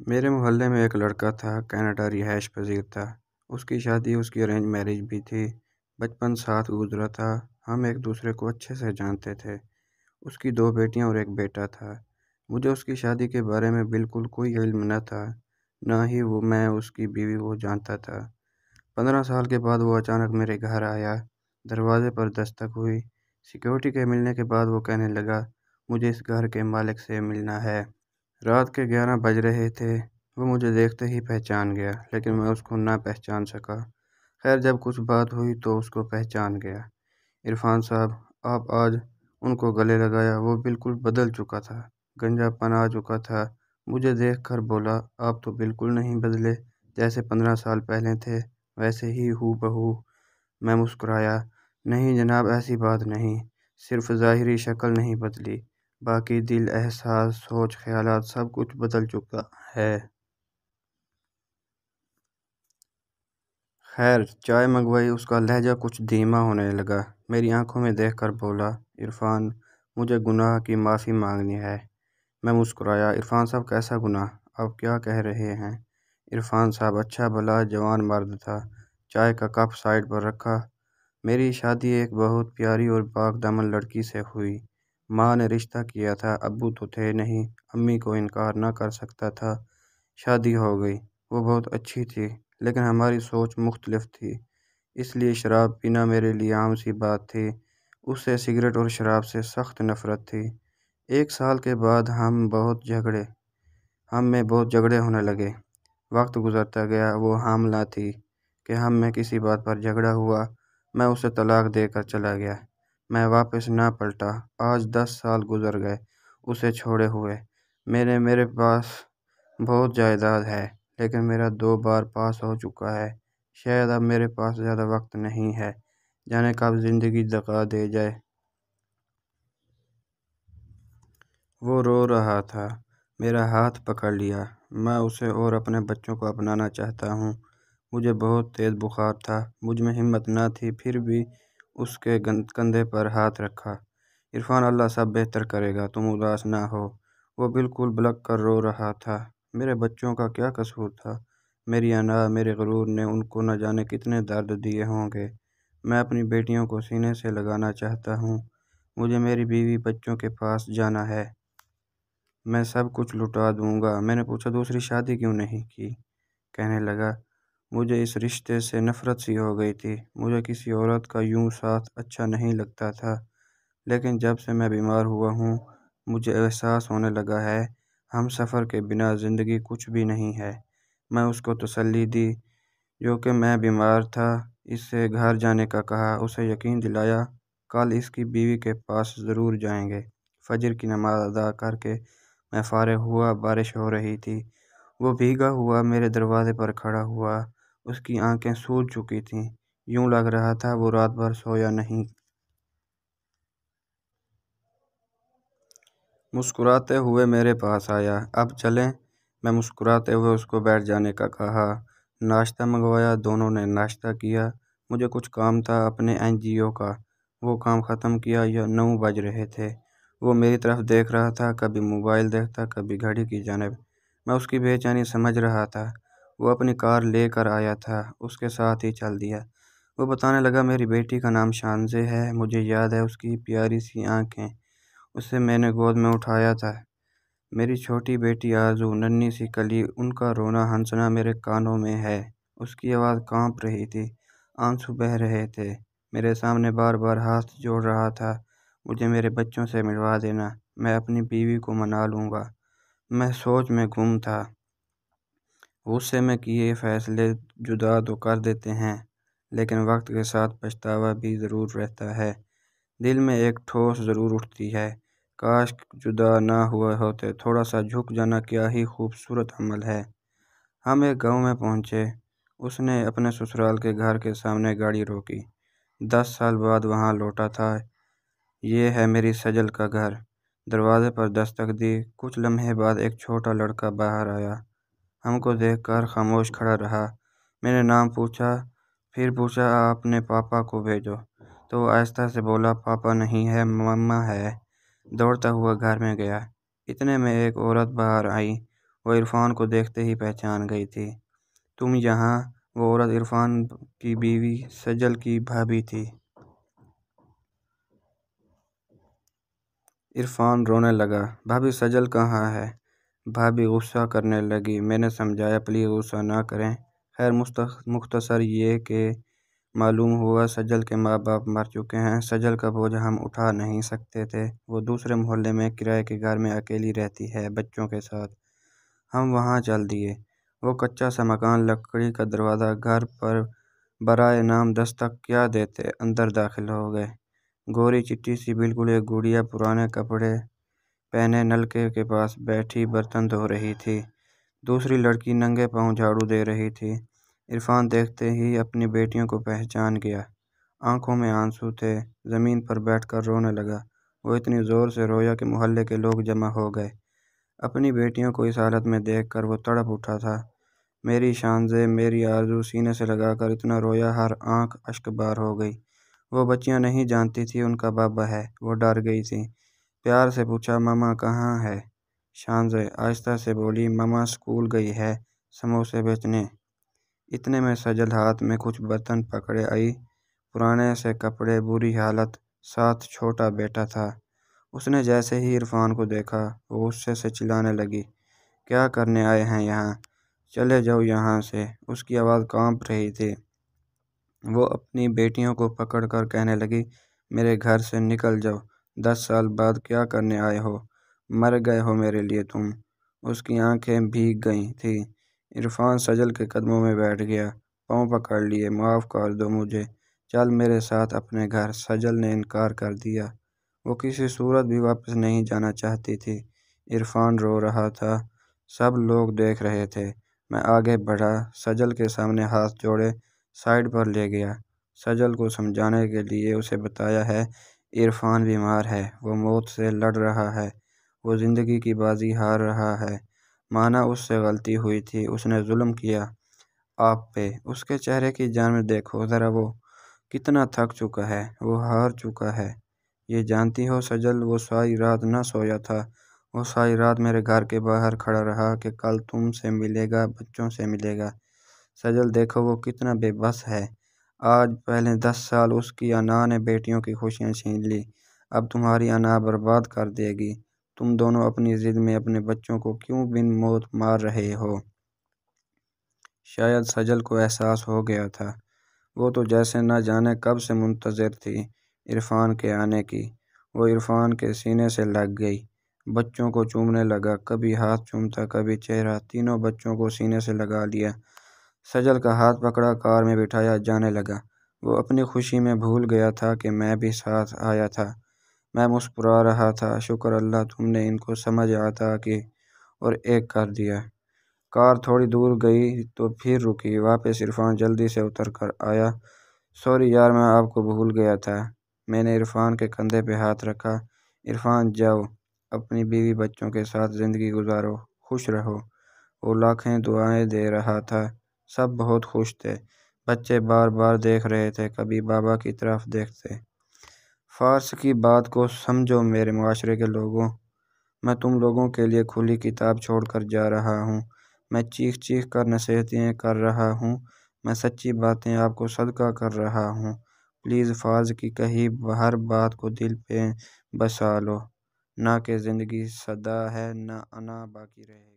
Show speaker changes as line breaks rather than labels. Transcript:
میرے محلے میں ایک لڑکا تھا، کینیڈا رہائش پذیر تھا۔ اس کی شادی اس کی ارینج میرج بھی تھی۔ بچپن ساتھ گزرا تھا، ہم ایک دوسرے کو اچھے سے جانتے تھے۔ اس کی 2 بیٹیاں اور ایک بیٹا تھا۔ مجھے اس کی شادی کے بارے میں بالکل کوئی علم نہ تھا، نہ ہی میں اس کی بیوی کو جانتا تھا۔ 15 سال کے بعد وہ اچانک میرے گھر آیا۔ دروازے پر دستک ہوئی۔ سیکیورٹی کے ملنے کے بعد وہ کہنے لگا، مجھے اس گھر کے مالک سے ملنا ہے۔ رات کے 11 بج رہے تھے۔ وہ مجھے دیکھتے ہی پہچان گیا، لیکن میں اس کو نہ پہچان سکا۔ خیر جب کچھ بات ہوئی تو اس کو پہچان گیا۔ عرفان صاحب، آپ آج؟ ان کو گلے لگایا۔ وہ بالکل بدل چکا تھا، گنجا پن آ چکا تھا۔ مجھے دیکھ کر بولا، آپ تو بالکل نہیں بدلے، جیسے 15 سال پہلے تھے ویسے ہی ہو بہو۔ میں مسکرایا، نہیں جناب، ایسی بات نہیں، صرف ظاہری شکل نہیں بدلی، باقی دل، احساس، سوچ، خیالات سب کچھ بدل چکا ہے۔ خیر چائے منگوائی۔ اس کا لہجہ کچھ دھیما ہونے لگا۔ میری آنکھوں میں دیکھ کر بولا، عرفان، مجھے گناہ کی معافی مانگنی ہے۔ میں مسکرایا، عرفان صاحب کیسا گناہ؟ آپ کیا کہہ رہے ہیں؟ عرفان صاحب اچھا بھلا جوان مرد تھا، چائے کا کپ سائڈ پر رکھا۔ میری شادی ایک بہت پیاری اور پاک دامن لڑکی سے ہوئی۔ ماں نے رشتہ کیا تھا، ابو تو تھے نہیں، امی کو انکار نہ کر سکتا تھا۔ شادی ہو گئی۔ وہ بہت اچھی تھی، لیکن ہماری سوچ مختلف تھی، اس لیے شراب پینا میرے لیے عام سی بات تھی۔ اس سے سگریٹ اور شراب سے سخت نفرت تھی۔ 1 سال کے بعد ہم میں بہت جھگڑے ہونے لگے۔ وقت گزرتا گیا، وہ حاملہ تھی کہ ہم میں کسی بات پر جھگڑا ہوا۔ میں اسے طلاق دے کر چلا گیا۔ میں واپس نہ پلٹا۔ آج 10 سال گزر گئے اسے چھوڑے ہوئے۔ میرے پاس بہت جائیداد ہے، لیکن میرا 2 بار پاس ہو چکا ہے۔ شاید اب میرے پاس زیادہ وقت نہیں ہے، جانے کب زندگی دکا دے جائے۔ وہ رو رہا تھا۔ میرا ہاتھ پکڑ لیا۔ میں اسے اور اپنے بچوں کو اپنانا چاہتا ہوں۔ مجھے بہت تیز بخار تھا، مجھ میں ہمت نہ تھی، پھر بھی اس کے کندھے پر ہاتھ رکھا۔ عرفان، اللہ سب بہتر کرے گا، تم اداس نہ ہو۔ وہ بالکل بلک کر رو رہا تھا۔ میرے بچوں کا کیا قصور تھا؟ میری انا، میرے غرور نے ان کو نہ جانے کتنے درد دیے ہوں گے۔ میں اپنی بیٹیوں کو سینے سے لگانا چاہتا ہوں۔ مجھے میری بیوی بچوں کے پاس جانا ہے۔ میں سب کچھ لٹا دوں گا۔ میں نے پوچھا، دوسری شادی کیوں نہیں کی؟ کہنے لگا، مجھے اس رشتے سے نفرت سی ہو گئی تھی۔ مجھے کسی عورت کا یوں ساتھ اچھا نہیں لگتا تھا، لیکن جب سے میں بیمار ہوا ہوں، مجھے احساس ہونے لگا ہے، ہم سفر کے بنا زندگی کچھ بھی نہیں ہے۔ میں اس کو تسلی دی، جو کہ میں بیمار تھا، اس سے گھر جانے کا کہا، اسے یقین دلایا، کل اس کی بیوی کے پاس ضرور جائیں گے۔ فجر کی نماز ادا کر کے میں فارغ ہوا۔ بارش ہو رہی تھی۔ وہ بھیگا ہوا میرے دروازے پر کھڑا ہوا۔ اس کی آنکھیں سوج چکی تھیں، یوں لگ رہا تھا وہ رات بھر سویا نہیں۔ مسکراتے ہوئے میرے پاس آیا، اب چلیں؟ میں مسکراتے ہوئے اس کو بیٹھ جانے کا کہا۔ ناشتہ منگوایا۔ دونوں نے ناشتہ کیا۔ مجھے کچھ کام تھا اپنے NGO کا، وہ کام ختم کیا۔ 9 بج رہے تھے۔ وہ میری طرف دیکھ رہا تھا، کبھی موبائل دیکھتا، کبھی گھڑی کی جانب۔ میں اس کی بے چینی سمجھ رہا تھا۔ وہ اپنی کار لے کر آیا تھا، اس کے ساتھ ہی چل دیا۔ وہ بتانے لگا، میری بیٹی کا نام شانزے ہے، مجھے یاد ہے اس کی پیاری سی آنکھیں، اسے میں نے گود میں اٹھایا تھا۔ میری چھوٹی بیٹی آرزو، ننھی سی کلی، ان کا رونا ہنسنا میرے کانوں میں ہے۔ اس کی آواز کانپ رہی تھی، آنسو بہہ رہے تھے۔ میرے سامنے بار بار ہاتھ جوڑ رہا تھا، مجھے میرے بچوں سے ملوا دینا، میں اپنی بیوی کو منا لوں گا۔ میں سوچ میں گم تھا۔ غصے میں کیے فیصلے جدا تو کر دیتے ہیں، لیکن وقت کے ساتھ پچھتاوا بھی ضرور رہتا ہے۔ دل میں ایک ٹھوس ضرور اٹھتی ہے، کاش جدا نہ ہوئے ہوتے۔ تھوڑا سا جھک جانا کیا ہی خوبصورت عمل ہے۔ ہم ایک گاؤں میں پہنچے۔ اس نے اپنے سسرال کے گھر کے سامنے گاڑی روکی۔ 10 سال بعد وہاں لوٹا تھا۔ یہ ہے میری سجل کا گھر۔ دروازے پر دستک دی۔ کچھ لمحے بعد ایک چھوٹا لڑکا باہر آیا، ہم کو دیکھ کر خاموش کھڑا رہا۔ میں نے نام پوچھا، پھر پوچھا، آپ نے پاپا کو بھیجو؟ تو وہ آہستہ سے بولا، پاپا نہیں ہے، مما ہے۔ دوڑتا ہوا گھر میں گیا۔ اتنے میں ایک عورت باہر آئی، وہ عرفان کو دیکھتے ہی پہچان گئی تھی۔ تم یہاں؟ وہ عورت عرفان کی بیوی سجل کی بھابھی تھی۔ عرفان رونے لگا۔ بھابھی سجل کہاں ہے؟ بھابھی غصہ کرنے لگی۔ میں نے سمجھایا پلیز غصہ نہ کریں۔ خیر مختصر یہ کہ معلوم ہوا سجل کے ماں باپ مر چکے ہیں۔ سجل کا بوجھ ہم اٹھا نہیں سکتے تھے۔ وہ دوسرے محلے میں کرائے کے گھر میں اکیلی رہتی ہے بچوں کے ساتھ۔ ہم وہاں چل دیے۔ وہ کچا سا مکان، لکڑی کا دروازہ، گھر پر برائے نام دستک کیا دیتے اندر داخل ہو گئے۔ گوری چٹی سی بالکل ایک گڑیا پرانے کپڑے پہنے نلکے کے پاس بیٹھی برتن دھو رہی تھی۔ دوسری لڑکی ننگے پاؤں جھاڑو دے رہی تھی۔ عرفان دیکھتے ہی اپنی بیٹیوں کو پہچان گیا۔ آنکھوں میں آنسو تھے۔ زمین پر بیٹھ کر رونے لگا۔ وہ اتنی زور سے رویا کہ محلے کے لوگ جمع ہو گئے۔ اپنی بیٹیوں کو اس حالت میں دیکھ کر وہ تڑپ اٹھا تھا۔ میری شانزیں، میری آرزو سینے سے لگا کر اتنا رویا ہر آنکھ اشک بار ہو گئی۔ وہ بچیاں نہیں جانتی تھی ان کا بابا ہے۔ وہ ڈر گئی تھی۔ پیار سے پوچھا ماما کہاں ہے؟ شانزیں آہستہ سے بولی ماما اسکول گئی ہے سموسے بیچنے۔ اتنے میں سجل ہاتھ میں کچھ برتن پکڑے آئی۔ پرانے سے کپڑے، بری حالت، ساتھ چھوٹا بیٹا تھا۔ اس نے جیسے ہی عرفان کو دیکھا وہ غصے سے چلانے لگی۔ کیا کرنے آئے ہیں یہاں؟ چلے جاؤ یہاں سے۔ اس کی آواز کانپ رہی تھی۔ وہ اپنی بیٹیوں کو پکڑ کر کہنے لگی میرے گھر سے نکل جاؤ۔ 10 سال بعد کیا کرنے آئے ہو؟ مر گئے ہو میرے لیے تم۔ اس کی آنکھیں بھیگ گئی تھیں۔ عرفان سجل کے قدموں میں بیٹھ گیا۔ پاؤں پکڑ لیے۔ معاف کر دو مجھے۔ چل میرے ساتھ اپنے گھر۔ سجل نے انکار کر دیا۔ وہ کسی صورت بھی واپس نہیں جانا چاہتی تھی۔ عرفان رو رہا تھا۔ سب لوگ دیکھ رہے تھے۔ میں آگے بڑھا، سجل کے سامنے ہاتھ جوڑے سائیڈ پر لے گیا۔ سجل کو سمجھانے کے لیے اسے بتایا ہے عرفان بیمار ہے، وہ موت سے لڑ رہا ہے، وہ زندگی کی بازی ہار رہا ہے۔ مانا اس سے غلطی ہوئی تھی، اس نے ظلم کیا آپ پہ۔ اس کے چہرے کی جانب دیکھو ذرا، وہ کتنا تھک چکا ہے، وہ ہار چکا ہے۔ یہ جانتی ہو سجل، وہ ساری رات نہ سویا تھا۔ وہ ساری رات میرے گھر کے باہر کھڑا رہا کہ کل تم سے ملے گا، بچوں سے ملے گا۔ سجل دیکھو وہ کتنا بے بس ہے۔ آج پہلے 10 سال اس کی انا نے بیٹیوں کی خوشیاں چھین لی، اب تمہاری انا برباد کر دے گی۔ تم دونوں اپنی ضد میں اپنے بچوں کو کیوں بن موت مار رہے ہو؟ شاید سجل کو احساس ہو گیا تھا۔ وہ تو جیسے نہ جانے کب سے منتظر تھی عرفان کے آنے کی۔ وہ عرفان کے سینے سے لگ گئی، بچوں کو چومنے لگا، کبھی ہاتھ چومتا کبھی چہرہ، تینوں بچوں کو سینے سے لگا لیا۔ سجل کا ہاتھ پکڑا، کار میں بٹھایا، جانے لگا۔ وہ اپنی خوشی میں بھول گیا تھا کہ میں بھی ساتھ آیا تھا۔ میں مسکرا رہا تھا، شکر اللہ تم نے ان کو سمجھ عطا کی اور ایک کر دیا۔ کار تھوڑی دور گئی تو پھر رکی۔ واپس عرفان جلدی سے اتر کر آیا۔ سوری یار، میں آپ کو بھول گیا تھا۔ میں نے عرفان کے کندھے پہ ہاتھ رکھا۔ عرفان جاؤ، اپنی بیوی بچوں کے ساتھ زندگی گزارو، خوش رہو۔ وہ لاکھیں دعائیں دے رہا تھا۔ سب بہت خوش تھے۔ بچے بار بار دیکھ رہے تھے، کبھی بابا کی طرف دیکھتے۔ فارس کی بات کو سمجھو میرے معاشرے کے لوگوں، میں تم لوگوں کے لیے کھلی کتاب چھوڑ کر جا رہا ہوں۔ میں چیخ چیخ کر نصیحتیں کر رہا ہوں، میں سچی باتیں آپ کو صدقہ کر رہا ہوں۔ پلیز فارس کی کہی ہر بات کو دل پہ بسا لو، نہ کہ زندگی سدا ہے نہ انا باقی رہے۔